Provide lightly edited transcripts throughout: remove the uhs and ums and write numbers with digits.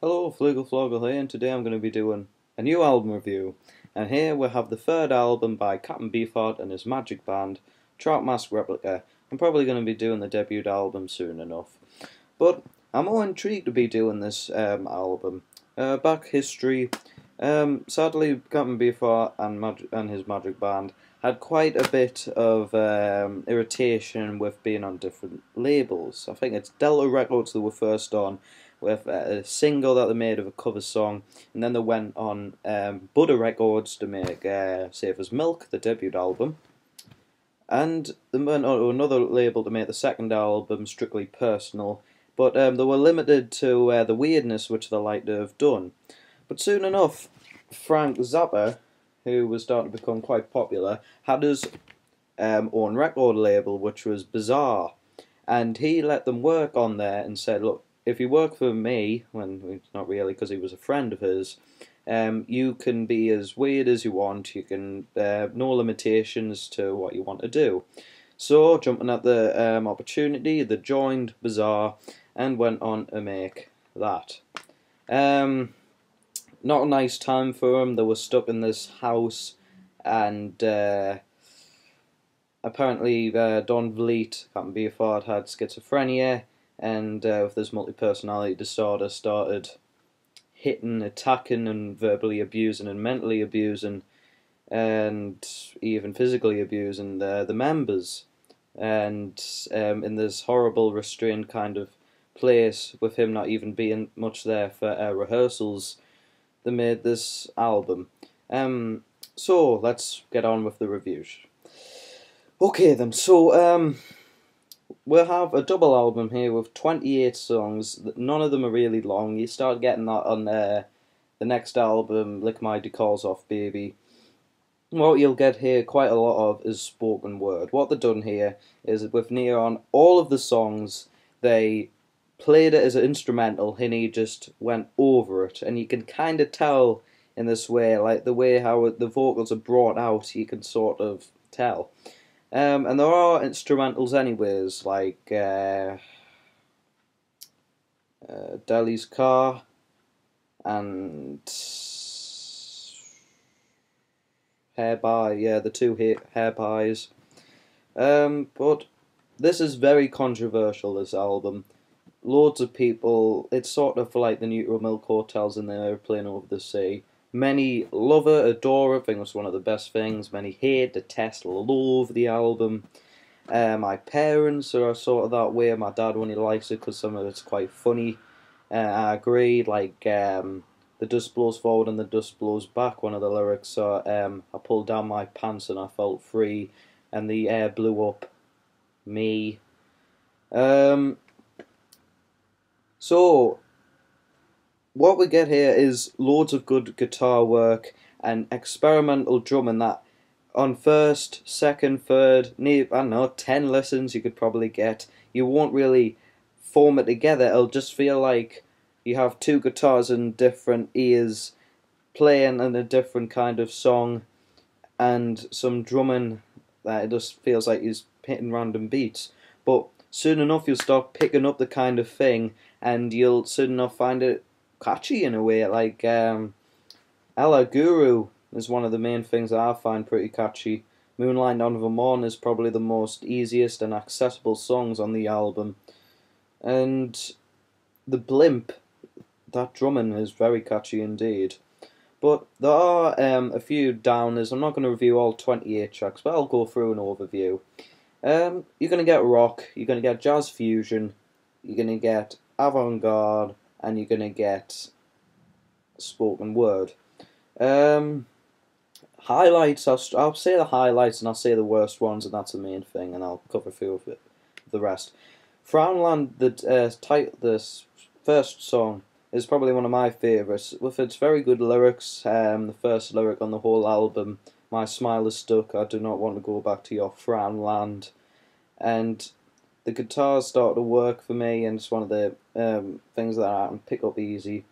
Hello, Flugel Flogel here, and today I'm going to be doing a new album review. And here we have the third album by Captain Beefheart and his magic band, TROUT Replica. I'm probably going to be doing the debut album soon enough. But I'm more intrigued to be doing this album. Back history. Sadly, Captain Beefheart and his magic band had quite a bit of irritation with being on different labels. I think it's Delta Records they were first on, with a single that they made of a cover song, and then they went on Butter Records to make Safe as Milk, the debut album, and they went on to another label to make the second album, Strictly Personal, but they were limited to the weirdness which they liked to have done. But soon enough, Frank Zappa, who was starting to become quite popular, had his own record label, which was Bizarre, and he let them work on there and said, look, if you work for me, when not really because he was a friend of his, you can be as weird as you want, you can, no limitations to what you want to do. So, jumping at the opportunity, they joined Bizarre and went on to make that. Not a nice time for them. They were stuck in this house, and apparently Don Vliet, Captain Beefheart, had schizophrenia, and with this multi-personality disorder started hitting, attacking, and verbally abusing, and mentally abusing, and even physically abusing the members. And in this horrible, restrained kind of place, with him not even being much there for rehearsals, they made this album. So let's get on with the reviews. Okay then, so we'll have a double album here with 28 songs. None of them are really long. You start getting that on the next album, Lick My Decals Off Baby. What you'll get here quite a lot of is spoken word. What they've done here is with Neon, all of the songs, they played it as an instrumental and he just went over it. And you can kind of tell in this way, like the way how the vocals are brought out, you can sort of tell. And there are instrumentals anyways, like Deli's Car and Hair By, yeah, the two Hair Pies. But this is very controversial, this album. Loads of people, it's sort of like the Neutral Milk Hotels in the Airplane Over the Sea. Many love it, adore it, think it's one of the best things. Many hate, detest, love the album. My parents are sort of that way. My dad only likes it because some of it's quite funny. I agree, like the dust blows forward and the dust blows back. One of the lyrics are, I pulled down my pants and I felt free, and the air blew up me. So, what we get here is loads of good guitar work and experimental drumming that on first, second, third, I don't know, 10 listens you could probably get. You won't really form it together. It'll just feel like you have two guitars in different ears playing in a different kind of song and some drumming that it just feels like he's hitting random beats. But soon enough you'll start picking up the kind of thing and you'll soon enough find it catchy in a way, like Ella Guru is one of the main things that I find pretty catchy. Moonlight on the Morn is probably the most easiest and accessible songs on the album. And the Blimp, that drumming is very catchy indeed. But there are a few downers. I'm not going to review all 28 tracks, but I'll go through an overview. You're going to get rock, you're going to get jazz fusion, you're going to get avant-garde, and you're going to get spoken word. Highlights, I'll say the highlights and I'll say the worst ones, and that's the main thing, and I'll cover a few of it, the rest. Frownland, the first song, is probably one of my favourites, with its very good lyrics. The first lyric on the whole album, my smile is stuck, I do not want to go back to your Frownland. And the guitars start to work for me, and it's one of the things that I can pick up easy.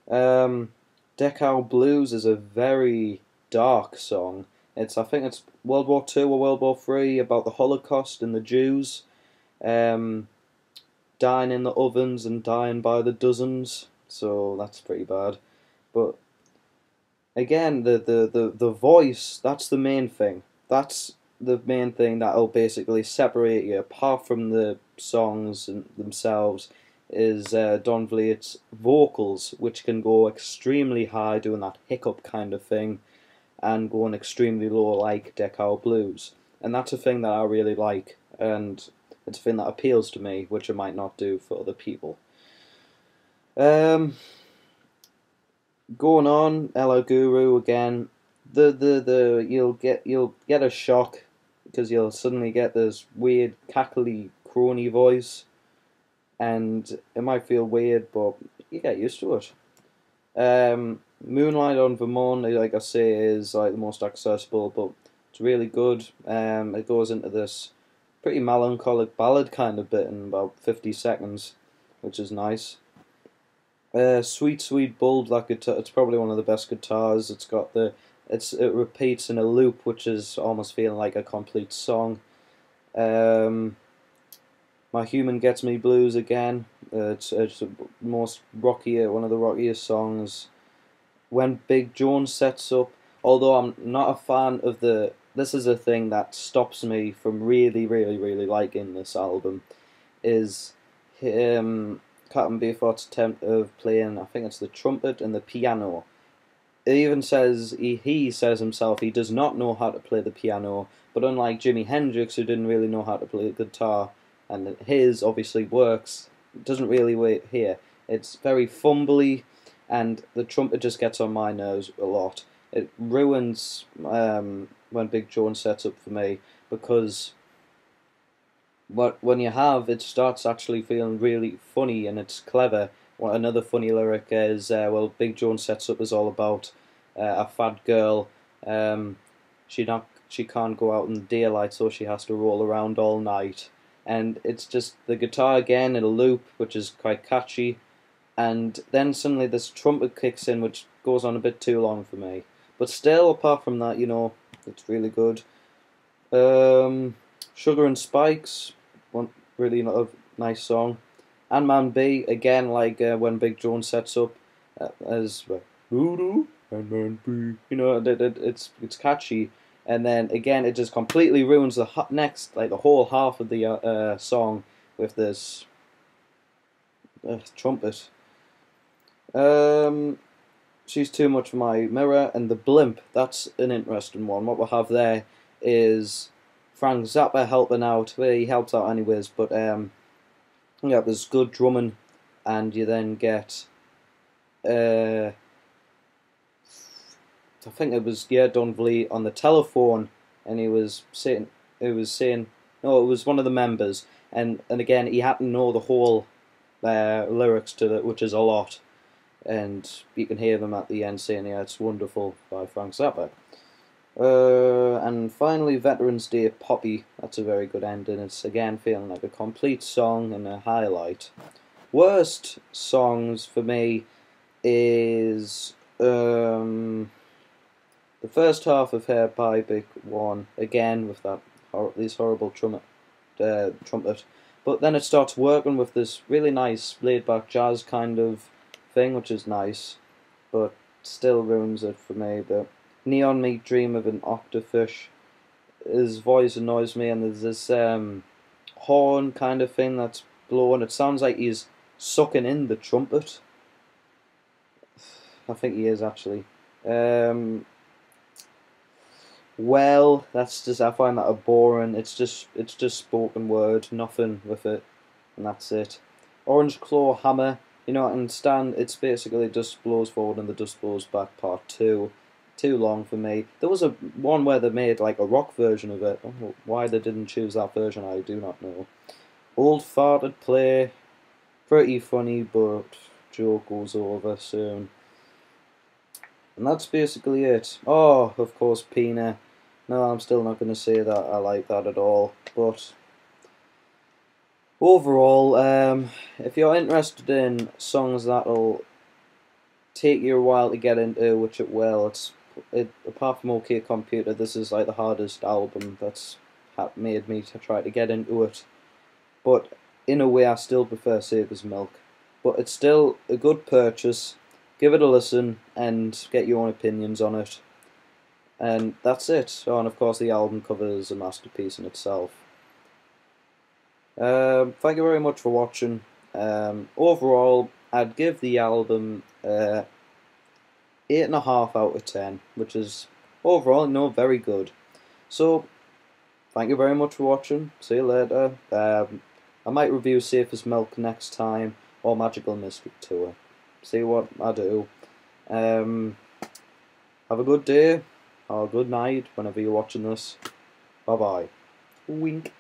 Dachau Blues is a very dark song. I think it's World War II or World War III, about the Holocaust and the Jews dying in the ovens and dying by the dozens. so that's pretty bad. But again, the voice, that's the main thing. That's the main thing that'll basically separate you, apart from the songs themselves, is Don Vliet's vocals, which can go extremely high, doing that hiccup kind of thing, and going extremely low, like Deckard Blues. And that's a thing that I really like, and it's a thing that appeals to me, which I might not do for other people. Going on, Hello Guru again. You'll get a shock because you'll suddenly get this weird cackly crony voice, and it might feel weird, but you get used to it. Moonlight on Vermont, like I say, is like the most accessible, but it's really good. It goes into this pretty melancholic ballad kind of bit in about 50 seconds, which is nice. Sweet Sweet Bull, that guitar, it's probably one of the best guitars. It repeats in a loop, which is almost feeling like a complete song. My Human Gets Me Blues again. It's the most rockier, one of the rockiest songs. When Big Jones Sets Up, although I'm not a fan of this is a thing that stops me from really, really, really liking this album, is Captain Beefheart's attempt of playing, I think it's the trumpet and the piano. It even says, he says himself, he does not know how to play the piano, but unlike Jimi Hendrix, who didn't really know how to play the guitar, and his obviously works, it doesn't really work here. It's very fumbly, and the trumpet just gets on my nerves a lot. It ruins when Big Jones Sets Up for me, because when you have, it starts actually feeling really funny and it's clever. Another funny lyric is, well, Big Jones Sets Up is all about a fat girl. She can't go out in the daylight, so she has to roll around all night. And it's just the guitar again in a loop, which is quite catchy. And then suddenly this trumpet kicks in, which goes on a bit too long for me. But still, apart from that, it's really good. Sugar and Spikes, one really nice song. And Man B, again, like when Big Jones Sets Up, as Voodoo and Man B, it's catchy, and then again it just completely ruins the next, like the whole half of the song with this trumpet. She's Too Much for My Mirror, and The Blimp, that's an interesting one. What we'll have there is Frank Zappa helping out. Well, he helps out anyways, but yeah, there's good drumming, and you then get I think it was Don Vliet on the telephone, and he was saying no, it was one of the members, and again he had to know the whole lyrics to it, which is a lot, and you can hear them at the end saying, "Yeah, it's wonderful" by Frank Zappa. And finally, Veterans Day Poppy. That's a very good ending. It's again feeling like a complete song and a highlight. Worst songs for me is the first half of Hair Pie Big One, again with these horrible trumpet. But then it starts working with this really nice laid back jazz kind of thing, which is nice, but still ruins it for me. But Neon Meat Dream of an Octofish, his voice annoys me, and there's this horn kind of thing that's blowing. It sounds like he's sucking in the trumpet. I think he is actually. Well, that's just, I find that a boring. It's just spoken word, nothing with it, and that's it. Orange Claw Hammer, I understand. It's basically Dust Blows Forward and the Dust Blows Back Part 2. Too long for me. There was one where they made like a rock version of it. Why they didn't choose that version, I do not know. Old Farted Play, pretty funny, but joke goes over soon. And that's basically it. Oh, of course, Pina. No, I'm still not going to say that I like that at all. But overall, if you're interested in songs that'll take you a while to get into, which it will, apart from OK Computer, this is like the hardest album that's made me to try to get into it. But in a way, I still prefer Saber's Milk. but it's still a good purchase. Give it a listen and get your own opinions on it. And that's it. Oh, and of course the album cover is a masterpiece in itself. Thank you very much for watching. Overall, I'd give the album 8.5 out of 10, which is overall very good. So, thank you very much for watching. See you later. I might review Safe as Milk next time, or Magical Mystery Tour. See what I do. Have a good day, or good night, whenever you're watching this. Bye bye. Wink.